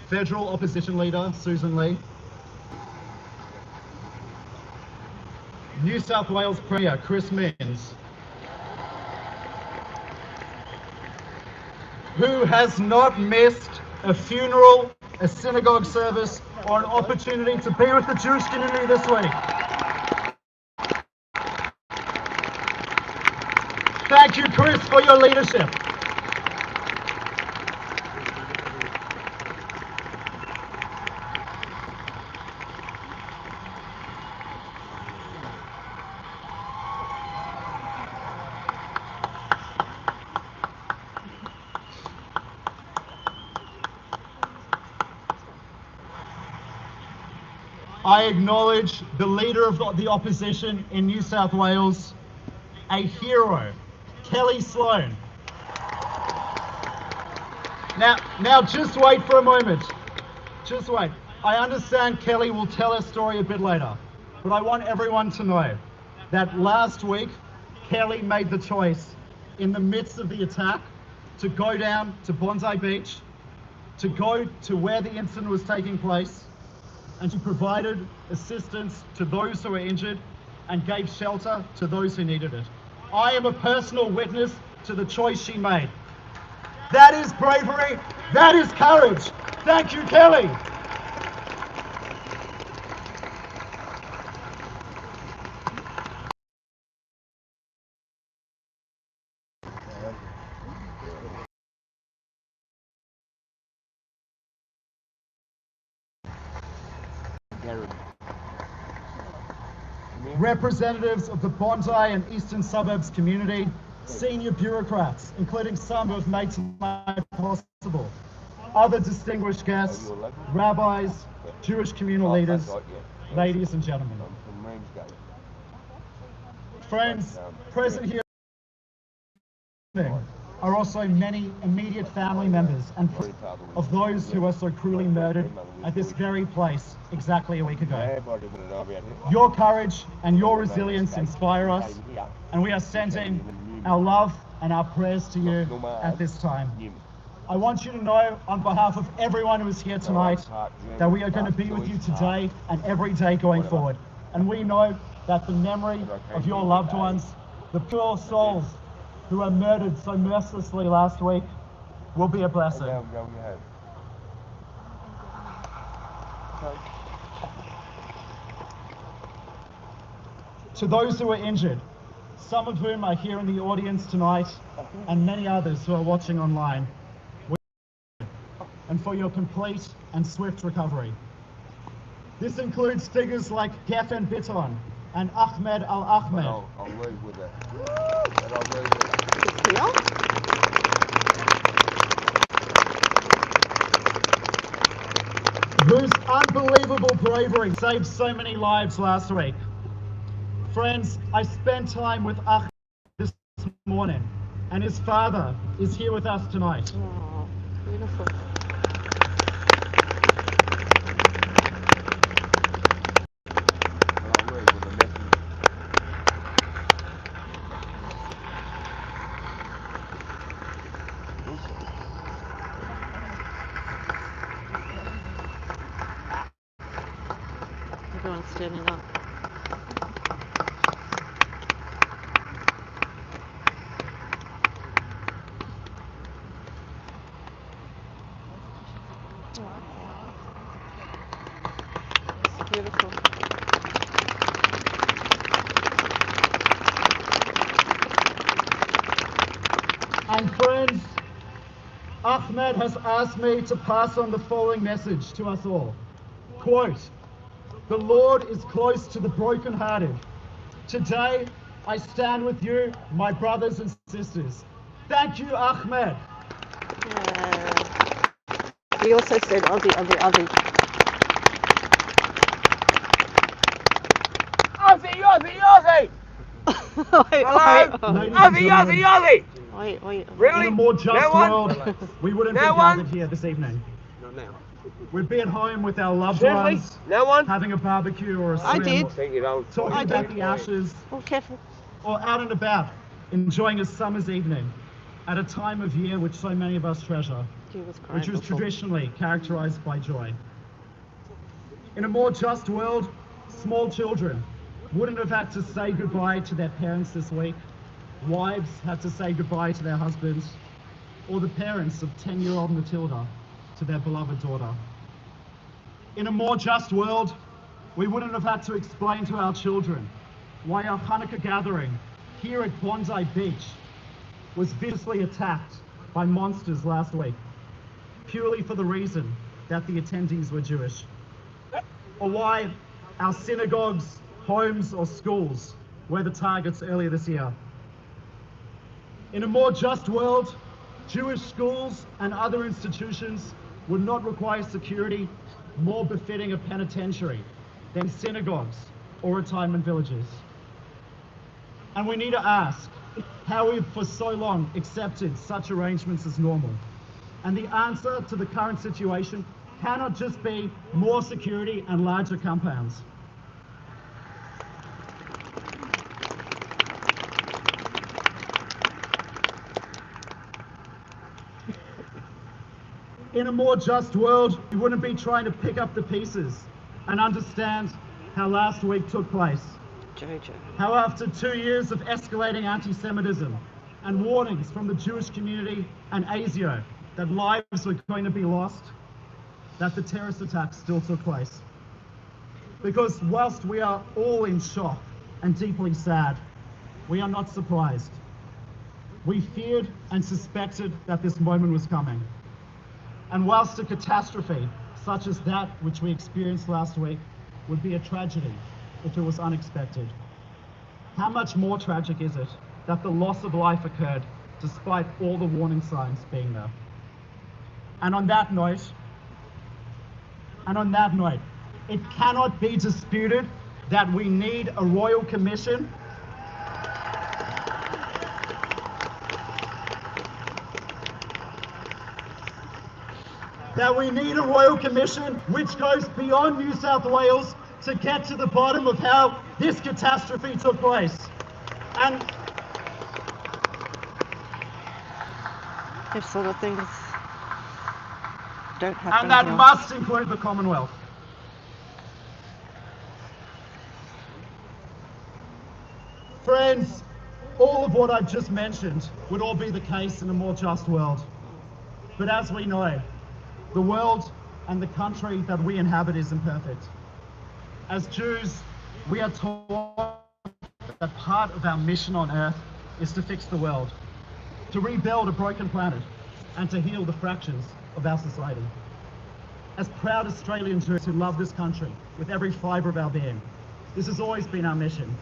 Federal Opposition Leader Susan Lee, New South Wales Premier Chris Minns, who has not missed a funeral, a synagogue service, or an opportunity to be with the Jewish community this week. Thank you, Chris, for your leadership. I acknowledge the leader of the opposition in New South Wales, a hero, Kelly Sloan. Now just wait for a moment. Just wait. I understand Kelly will tell her story a bit later, but I want everyone to know that last week, Kelly made the choice in the midst of the attack to go down to Bondi Beach, to go to where the incident was taking place, and she provided assistance to those who were injured and gave shelter to those who needed it. I am a personal witness to the choice she made. That is bravery, that is courage. Thank you, Kelly. Representatives of the Bondi and Eastern Suburbs community, senior bureaucrats, including some who have made tonight possible, other distinguished guests, rabbis, Jewish communal leaders, ladies and gentlemen. Friends, present here are also many immediate family members and of those who were so cruelly murdered at this very place exactly a week ago. Your courage and your resilience inspire us, and we are sending our love and our prayers to you at this time. I want you to know, on behalf of everyone who is here tonight, that we are going to be with you today and every day going forward. And we know that the memory of your loved ones, the pure souls who were murdered so mercilessly last week, will be a blessing. To those who are injured, some of whom are here in the audience tonight, and many others who are watching online, and for your complete and swift recovery. This includes figures like Geffen Bitton and Ahmed Al-Ahmed. I'll leave with it. And I'll leave with it. Whose unbelievable bravery saved so many lives last week. Friends, I spent time with Ahmed this morning, and his father is here with us tonight. Oh, beautiful. Everyone's standing up. It's beautiful. And friends, Ahmed has asked me to pass on the following message to us all. Quote, "The Lord is close to the brokenhearted. Today, I stand with you, my brothers and sisters." Thank you, Ahmed. He also said Aussie, Aussie, Aussie. Aussie, Aussie, Aussie! Hello? Aussie, Aussie, Aussie! Wait. Really? In a more just No one? world, we wouldn't be No one? gathered here this evening. Not now. We'd be at home with our loved Seriously? ones, No one? having a barbecue or a swim, I did. Think you don't. talking I about did. the ashes, Oh, careful. or out and about, enjoying a summer's evening at a time of year which so many of us treasure. He was crying which was before. traditionally characterized by joy. In a more just world, small children wouldn't have had to say goodbye to their parents this week. Wives had to say goodbye to their husbands, or the parents of 10-year-old Matilda to their beloved daughter. In a more just world, we wouldn't have had to explain to our children why our Hanukkah gathering here at Bondi Beach was viciously attacked by monsters last week, purely for the reason that the attendees were Jewish. Or why our synagogues, homes, or schools were the targets earlier this year. In a more just world, Jewish schools and other institutions would not require security more befitting a penitentiary than synagogues or retirement villages. And we need to ask how we've for so long accepted such arrangements as normal. And the answer to the current situation cannot just be more security and larger compounds. In a more just world, we wouldn't be trying to pick up the pieces and understand how last week took place. Jojo. How after 2 years of escalating anti-Semitism and warnings from the Jewish community and ASIO that lives were going to be lost, that the terrorist attacks still took place. Because whilst we are all in shock and deeply sad, we are not surprised. We feared and suspected that this moment was coming. And whilst a catastrophe such as that which we experienced last week would be a tragedy if it was unexpected, how much more tragic is it that the loss of life occurred despite all the warning signs being there? And on that note, it cannot be disputed that we need a royal commission which goes beyond New South Wales to get to the bottom of how this catastrophe took place. And If sort of things don't happen and that here. must include the Commonwealth. Friends, all of what I've just mentioned would all be the case in a more just world. But as we know, the world and the country that we inhabit is imperfect. As Jews, we are taught that part of our mission on earth is to fix the world, to rebuild a broken planet, and to heal the fractures of our society. As proud Australian Jews who love this country with every fibre of our being, this has always been our mission,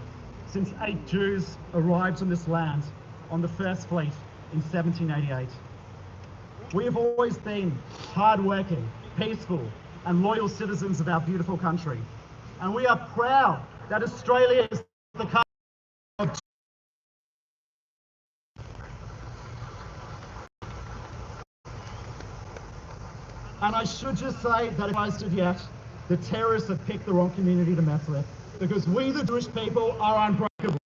since 8 Jews arrived on this land on the First Fleet in 1788. We have always been hard-working, peaceful, and loyal citizens of our beautiful country. And we are proud that Australia is the country of And I should just say that if I stood yet, the terrorists have picked the wrong community to mess with, because we, the Jewish people, are unbreakable.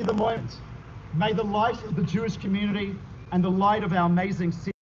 the moment. May the light of the Jewish community and the light of our amazing city